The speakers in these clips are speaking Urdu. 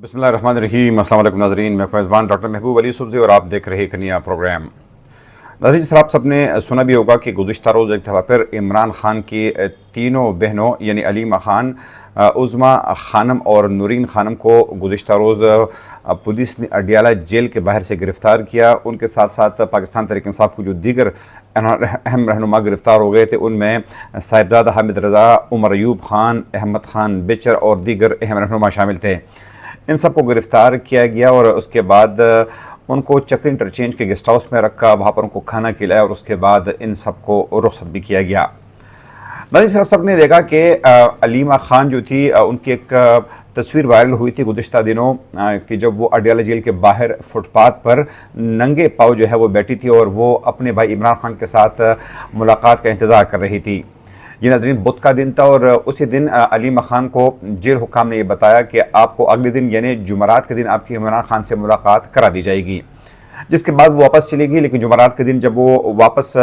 بسم اللہ الرحمن الرحیم۔ السلام علیکم ناظرین، میں میزبان ڈاکٹر محبوب علی صبزی اور آپ دیکھ رہے کنیا پروگرام۔ ناظرین، جس طرح آپ سب نے سنا بھی ہوگا کہ گزشتہ روز ایک دفعہ پھر عمران خان کی تینوں بہنوں یعنی علیمہ خان، عظمیٰ خانم اور نورین خانم کو گزشتہ روز پولیس نے اڈیالہ جیل کے باہر سے گرفتار کیا۔ ان کے ساتھ ساتھ پاکستان تحریک انصاف کو جو دیگر اہم رہنما گرفتار ہو گئے تھے ان میں صاحبزادہ حامد رضا، عمر ایوب خان، احمد خان بچر اور دیگر اہم رہنما شامل تھے۔ ان سب کو گرفتار کیا گیا اور اس کے بعد ان کو چپری انٹرچینج کے گیسٹ ہاؤس میں رکھا، وہاں پر ان کو کھانا کھلایا اور اس کے بعد ان سب کو رخصت بھی کیا گیا۔ ناظرین، صرف سب نے دیکھا کہ علیمہ خان جو تھی ان کی ایک تصویر وائرل ہوئی تھی گزشتہ دنوں کہ جب وہ اڈیالہ جیل کے باہر فٹ پاتھ پر ننگے پاؤں جو ہے وہ بیٹھی تھی اور وہ اپنے بھائی عمران خان کے ساتھ ملاقات کا انتظار کر رہی تھی۔ یہ ناظرین بدھ کا دن تھا اور اسی دن علیمہ خان کو جیل حکام نے یہ بتایا کہ آپ کو اگلے دن یعنی جمعرات کے دن آپ کی عمران خان سے ملاقات کرا دی جائے گی، جس کے بعد وہ واپس چلے گی۔ لیکن جمعرات کے دن جب وہ واپس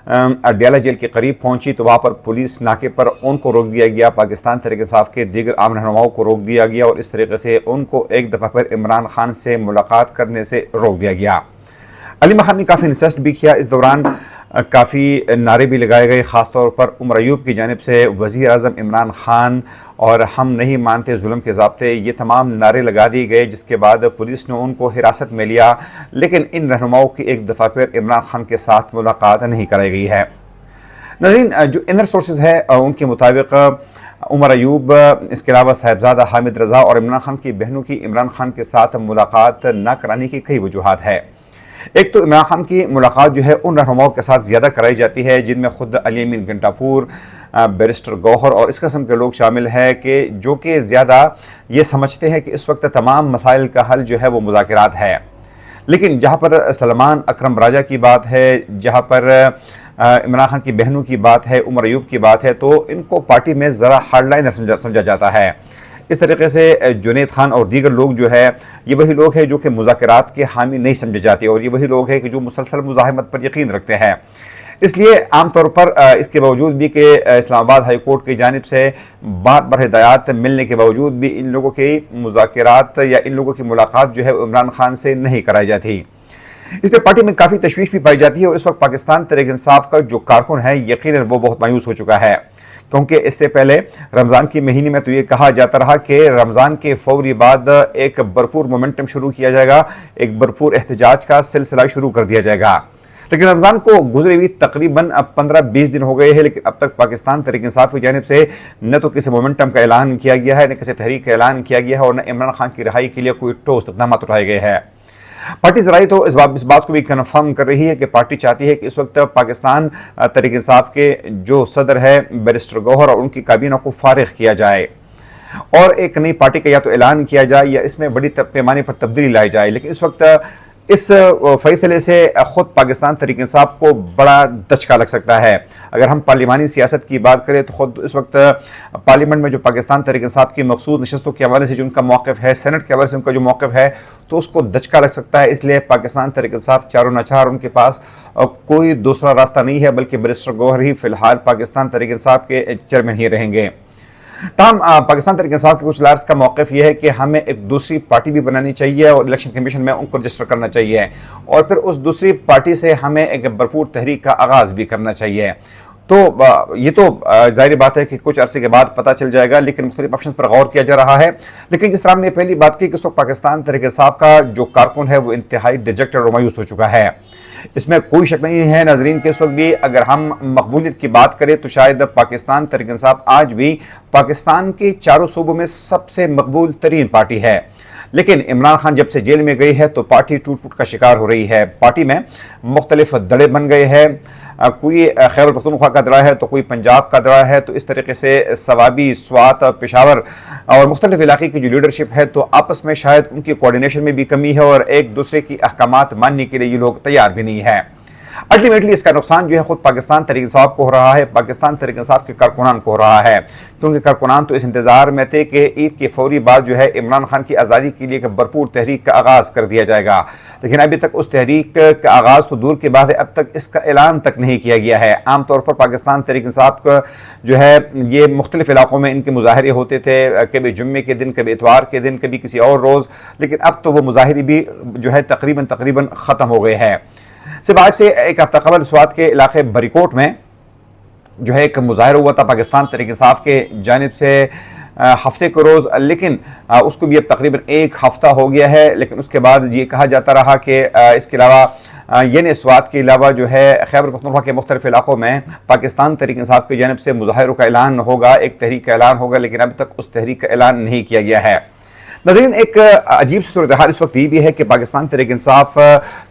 اڈیالہ جیل کے قریب پہنچی تو وہاں پر پولیس ناکے پر ان کو روک دیا گیا، پاکستان تحریک انصاف کے دیگر عام رہنماؤں کو روک دیا گیا اور اس طریقے سے ان کو ایک دفعہ پھر عمران خان سے ملاقات کرنے سے روک دیا گیا۔ علیمہ خان نے کافی انسسٹ بھی کیا، اس دوران کافی نعرے بھی لگائے گئے، خاص طور پر عمر ایوب کی جانب سے وزیر اعظم عمران خان اور ہم نہیں مانتے ظلم کے ضابطے، یہ تمام نعرے لگا دیے گئے، جس کے بعد پولیس نے ان کو حراست میں لیا۔ لیکن ان رہنماؤں کی ایک دفعہ پھر عمران خان کے ساتھ ملاقات نہیں کرائی گئی ہے۔ ناظرین، جو انر سورسز ہے ان کے مطابق عمر ایوب، اس کے علاوہ صاحبزادہ حامد رضا اور عمران خان کی بہنوں کی عمران خان کے ساتھ ملاقات نہ کرانے کی کئی وجوہات ہے۔ ایک تو عمران خان کی ملاقات جو ہے ان رہنماؤں کے ساتھ زیادہ کرائی جاتی ہے جن میں خود علی امین گھنٹاپور، بیرسٹر گوہر اور اس قسم کے لوگ شامل ہیں کہ جو کہ زیادہ یہ سمجھتے ہیں کہ اس وقت تمام مسائل کا حل جو ہے وہ مذاکرات ہے۔ لیکن جہاں پر سلمان اکرم راجہ کی بات ہے، جہاں پر عمران خان کی بہنوں کی بات ہے، عمر ایوب کی بات ہے، تو ان کو پارٹی میں ذرا ہارڈ لائنر سمجھا جاتا ہے۔ اس طریقے سے جنید خان اور دیگر لوگ جو ہے یہ وہی لوگ ہیں جو کہ مذاکرات کے حامی نہیں سمجھے جاتے اور یہ وہی لوگ ہیں کہ جو مسلسل مزاحمت پر یقین رکھتے ہیں۔ اس لیے عام طور پر اس کے باوجود بھی کہ اسلام آباد ہائی کورٹ کی جانب سے بار بار ہدایات ملنے کے باوجود بھی ان لوگوں کی مذاکرات یا ان لوگوں کی ملاقات جو ہے عمران خان سے نہیں کرائی جاتی۔ اس لیے پارٹی میں کافی تشویش بھی پائی جاتی ہے اور اس وقت پاکستان تحریک انصاف کا جو کارکن ہے یقیناً وہ بہت مایوس ہو چکا ہے، کیونکہ اس سے پہلے رمضان کے مہینے میں تو یہ کہا جاتا رہا کہ رمضان کے فوری بعد ایک بھرپور مومنٹم شروع کیا جائے گا، ایک بھرپور احتجاج کا سلسلہ شروع کر دیا جائے گا۔ لیکن رمضان کو گزرے ہوئی تقریباً 15-20 دن ہو گئے ہیں، لیکن اب تک پاکستان تحریک انصاف کی جانب سے نہ تو کسی مومنٹم کا اعلان کیا گیا ہے، نہ کسی تحریک کا اعلان کیا گیا ہے اور نہ عمران خان کی رہائی کے لیے کوئی ٹھوس اقدامات اٹھائے گئے ہیں۔ پارٹی ذرائع تو اس بات کو بھی کنفرم کر رہی ہے کہ پارٹی چاہتی ہے کہ اس وقت پاکستان تحریک انصاف کے جو صدر ہے بیرسٹر گوہر اور ان کی کابینہ کو فارغ کیا جائے اور ایک نئی پارٹی کا یا تو اعلان کیا جائے یا اس میں بڑی پیمانے پر تبدیلی لائی جائے۔ لیکن اس وقت اس فیصلے سے خود پاکستان تحریک انصاف کو بڑا دھچکا لگ سکتا ہے۔ اگر ہم پارلیمانی سیاست کی بات کریں تو خود اس وقت پارلیمنٹ میں جو پاکستان تحریک انصاف کی مخصوص نشستوں کے حوالے سے جو ان کا موقف ہے، سینٹ کے حوالے سے ان کا جو موقف ہے، تو اس کو دھچکا لگ سکتا ہے۔ اس لیے پاکستان تحریک انصاف چاروں ناچار ان کے پاس کوئی دوسرا راستہ نہیں ہے بلکہ بیرسٹر گوہر ہی فی الحال پاکستان تحریک انصاف کے چیئرمین ہی رہیں گے۔ تاہم پاکستان تحریک انصاف کے کچھ لیڈرز کا موقف یہ ہے کہ ہمیں ایک دوسری پارٹی بھی بنانی چاہیے اور الیکشن کمیشن میں ان کو رجسٹر کرنا چاہیے اور پھر اس دوسری پارٹی سے ہمیں ایک بھرپور تحریک کا آغاز بھی کرنا چاہیے۔ تو یہ تو ظاہری بات ہے کہ کچھ عرصے کے بعد پتہ چل جائے گا، لیکن مختلف آپشنز پر غور کیا جا رہا ہے۔ لیکن جس طرح ہم نے پہلی بات کی کہ اس وقت پاکستان تحریک انصاف کا جو کارکن ہے وہ انتہائی ڈیجیکٹڈ اور مایوس ہو چکا ہے۔ اس میں کوئی شک نہیں ہے ناظرین کہ اس وقت بھی اگر ہم مقبولیت کی بات کریں تو شاید پاکستان تحریک انصاف آج بھی پاکستان کے چاروں صوبوں میں سب سے مقبول ترین پارٹی ہے۔ لیکن عمران خان جب سے جیل میں گئی ہے تو پارٹی ٹوٹ پھوٹ کا شکار ہو رہی ہے۔ پارٹی میں مختلف دڑے بن گئے ہیں، کوئی خیبر پختونخوا کا دڑا ہے تو کوئی پنجاب کا دڑا ہے، تو اس طریقے سے سوابی، سوات، پشاور اور مختلف علاقے کی جو لیڈرشپ ہے تو آپس میں شاید ان کی کوارڈینیشن میں بھی کمی ہے اور ایک دوسرے کی احکامات ماننے کے لیے یہ لوگ تیار بھی نہیں ہے۔ الٹیمیٹلی اس کا نقصان جو ہے خود پاکستان تحریک انصاف کو ہو رہا ہے، پاکستان تحریک انصاف کے کارکنان کو ہو رہا ہے، کیونکہ کارکنان تو اس انتظار میں تھے کہ عید کے فوری بعد جو ہے عمران خان کی آزادی کے لیے بھرپور تحریک کا آغاز کر دیا جائے گا، لیکن ابھی تک اس تحریک کا آغاز تو دور کی بات ہے، اب تک اس کا اعلان تک نہیں کیا گیا ہے۔ عام طور پر پاکستان تحریک انصاف کا جو ہے یہ مختلف علاقوں میں ان کے مظاہرے ہوتے تھے، کبھی جمعے کے دن، کبھی اتوار کے دن، کبھی کسی اور روز، لیکن اب تو وہ مظاہرے بھی جو ہے تقریباً ختم ہو گئے ہیں۔ صرف آج سے ایک ہفتہ قبل سوات کے علاقے بریکوٹ میں جو ہے ایک مظاہرہ ہوا تھا پاکستان تحریک انصاف کے جانب سے ہفتے کو روز، لیکن اس کو بھی اب تقریباً ایک ہفتہ ہو گیا ہے، لیکن اس کے بعد یہ کہا جاتا رہا کہ اس کے علاوہ یعنی سوات کے علاوہ جو ہے خیبر پختونخوا کے مختلف علاقوں میں پاکستان تحریک انصاف کی جانب سے مظاہروں کا اعلان ہوگا، ایک تحریک کا اعلان ہوگا، لیکن اب تک اس تحریک کا اعلان نہیں کیا گیا ہے۔ ناظرین، ایک عجیب سی صورتحال اس وقت یہ بھی ہے کہ پاکستان تحریک انصاف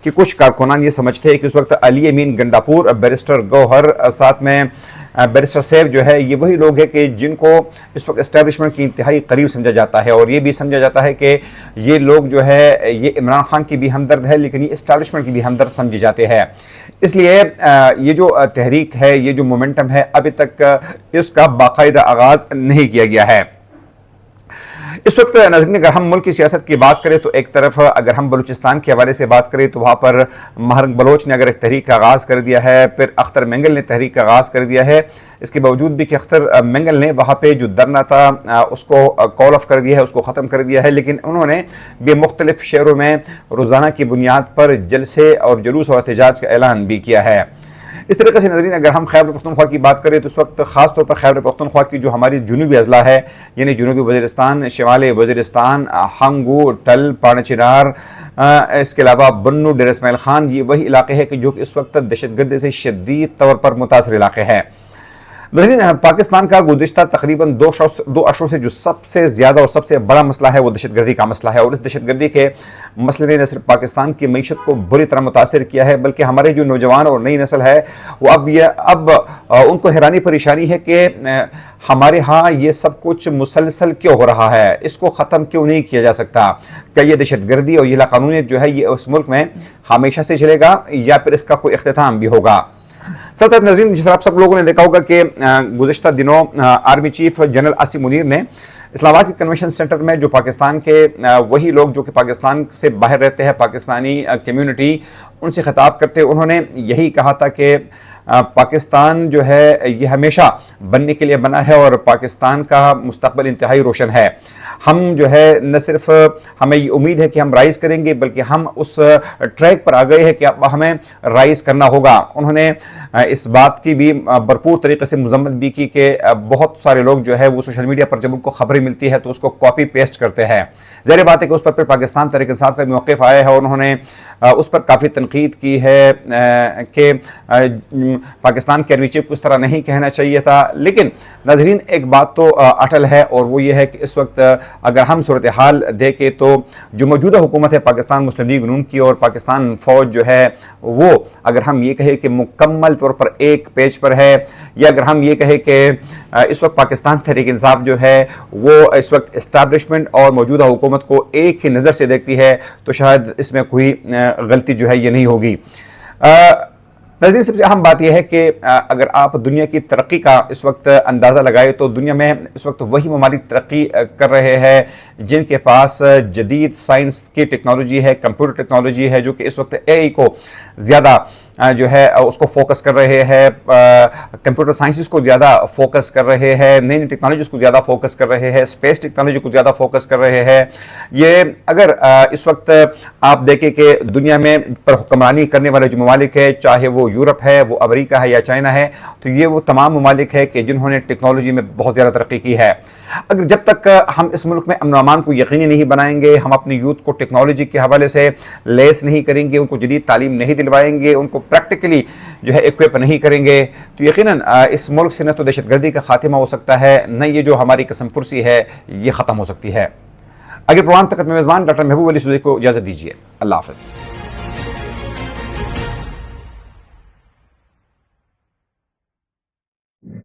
کے کچھ کارکنان یہ سمجھتے ہیں کہ اس وقت علی امین گنڈاپور، بیرسٹر گوہر، ساتھ میں بیرسٹر سیف جو ہے، یہ وہی لوگ ہیں کہ جن کو اس وقت اسٹیبلشمنٹ کی انتہائی قریب سمجھا جاتا ہے، اور یہ بھی سمجھا جاتا ہے کہ یہ لوگ جو ہے یہ عمران خان کی بھی ہمدرد ہے، لیکن یہ اسٹیبلشمنٹ کی بھی ہمدرد سمجھے جاتے ہیں۔ اس لیے یہ جو تحریک ہے، یہ جو مومنٹم ہے، ابھی تک اس کا باقاعدہ آغاز نہیں کیا گیا ہے۔ اس وقت ناظرین، اگر ہم ملک کی سیاست کی بات کریں تو ایک طرف اگر ہم بلوچستان کے حوالے سے بات کریں تو وہاں پر مہرنگ بلوچ نے اگر ایک تحریک کا آغاز کر دیا ہے، پھر اختر مینگل نے تحریک کا آغاز کر دیا ہے، اس کے باوجود بھی کہ اختر مینگل نے وہاں پہ جو دھرنا تھا اس کو کال آف کر دیا ہے، اس کو ختم کر دیا ہے، لیکن انہوں نے بھی مختلف شہروں میں روزانہ کی بنیاد پر جلسے اور جلوس اور احتجاج کا اعلان بھی کیا ہے۔ اس طریقے سے ناظرین، اگر ہم خیبر پختونخوا کی بات کریں تو اس وقت خاص طور پر خیبر پختونخوا کی جو ہماری جنوبی اضلاع ہے، یعنی جنوبی وزیرستان، شمالی وزیرستان، ہنگو، ٹل، پاڑہ چنار، اس کے علاوہ بنو، ڈیرہ اسماعیل خان، یہ وہی علاقے ہیں کہ جو کہ اس وقت دہشت گردی سے شدید طور پر متاثر علاقے ہیں۔ ناظرین، پاکستان کا گزشتہ تقریباً 2 اشہر سے جو سب سے زیادہ اور سب سے بڑا مسئلہ ہے وہ دہشت گردی کا مسئلہ ہے، اور اس دہشت گردی کے مسئلے نے نہ صرف پاکستان کی معیشت کو بری طرح متاثر کیا ہے، بلکہ ہمارے جو نوجوان اور نئی نسل ہے وہ اب ان کو حیرانی پریشانی ہے کہ ہمارے ہاں یہ سب کچھ مسلسل کیوں ہو رہا ہے، اس کو ختم کیوں نہیں کیا جا سکتا؟ کیا یہ دہشت گردی اور یہ لاقانونیت جو ہے یہ اس ملک میں ہمیشہ سے چلے گا یا پھر اس کا کوئی اختتام بھی ہوگا؟ ساتھ ناظرین، جس طرح آپ سب لوگوں نے دیکھا ہوگا کہ گزشتہ دنوں army chief general Asim Munir نے اسلام آباد کے کنونشن سینٹر میں جو پاکستان کے وہی لوگ جو کہ پاکستان سے باہر رہتے ہیں، پاکستانی کمیونٹی، ان سے خطاب کرتے انہوں نے یہی کہا تھا کہ پاکستان جو ہے یہ ہمیشہ بننے کے لیے بنا ہے اور پاکستان کا مستقبل انتہائی روشن ہے۔ ہم جو ہے نہ صرف ہمیں یہ امید ہے کہ ہم رائز کریں گے، بلکہ ہم اس ٹریک پر آ گئے ہیں کہ اب ہمیں رائز کرنا ہوگا۔ انہوں نے اس بات کی بھی بھرپور طریقے سے مذمت بھی کی کہ بہت سارے لوگ جو ہے وہ سوشل میڈیا پر جب ان کو خبریں ملتی ہے تو اس کو کاپی پیسٹ کرتے ہیں۔ ظاہر بات ہے کہ اس پر پھر پاکستان تحریک انصاف کا موقف آیا ہے اور انہوں نے اس پر کافی تنقید کی ہے کہ پاکستان کے آرمی چیف کو اس طرح نہیں کہنا چاہیے تھا، لیکن ناظرین ایک بات تو اٹل ہے اور وہ یہ ہے کہ اس وقت اگر ہم صورتحال دیکھیں تو جو موجودہ حکومت ہے پاکستان مسلم لیگ نون کی اور پاکستان فوج جو ہے وہ اگر ہم یہ کہیں کہ مکمل طور پر ایک پیج پر ہے، یا اگر ہم یہ کہیں کہ اس وقت پاکستان تحریک انصاف جو ہے وہ اس وقت اسٹیبلشمنٹ اور موجودہ حکومت کو ایک ہی نظر سے دیکھتی ہے، تو شاید اس میں کوئی غلطی جو ہے یہ نہیں ہوگی۔ ناظرین، سب سے اہم بات یہ ہے کہ اگر آپ دنیا کی ترقی کا اس وقت اندازہ لگائے تو دنیا میں اس وقت وہی ممالک ترقی کر رہے ہیں جن کے پاس جدید سائنس کی ٹیکنالوجی ہے، کمپیوٹر ٹیکنالوجی ہے، جو کہ اس وقت اے آئی کو زیادہ جو ہے اس کو فوکس کر رہے ہیں، کمپیوٹر سائنسز کو زیادہ فوکس کر رہے ہیں، نئی نئی ٹیکنالوجیز کو زیادہ فوکس کر رہے ہیں، اسپیس ٹیکنالوجی کو زیادہ فوکس کر رہے ہیں۔ یہ اگر اس وقت آپ دیکھیں کہ دنیا میں پر حکمرانی کرنے والے جو ممالک ہیں، چاہے وہ یورپ ہے، وہ امریکہ ہے یا چائنا ہے، تو یہ وہ تمام ممالک ہیں کہ جنہوں نے ٹیکنالوجی میں بہت زیادہ ترقی کی ہے۔ اگر جب تک ہم اس ملک میں امن و امان کو یقینی نہیں بنائیں گے، ہم اپنی یوتھ کو ٹیکنالوجی کے حوالے سے لیس نہیں کریں گے، ان کو جدید تعلیم نہیں دلوائیں گے، ان کو پریکٹیکلی جو ہے ایکویپ نہیں کریں گے، تو یقیناً اس ملک سے نہ تو دہشت گردی کا خاتمہ ہو سکتا ہے، نہ یہ جو ہماری قسم پرسی ہے یہ ختم ہو سکتی ہے۔ اگر پروگرام تک اپنے میزبان ڈاکٹر محبوب علی سوزی کو اجازت دیجیے۔ اللہ حافظ۔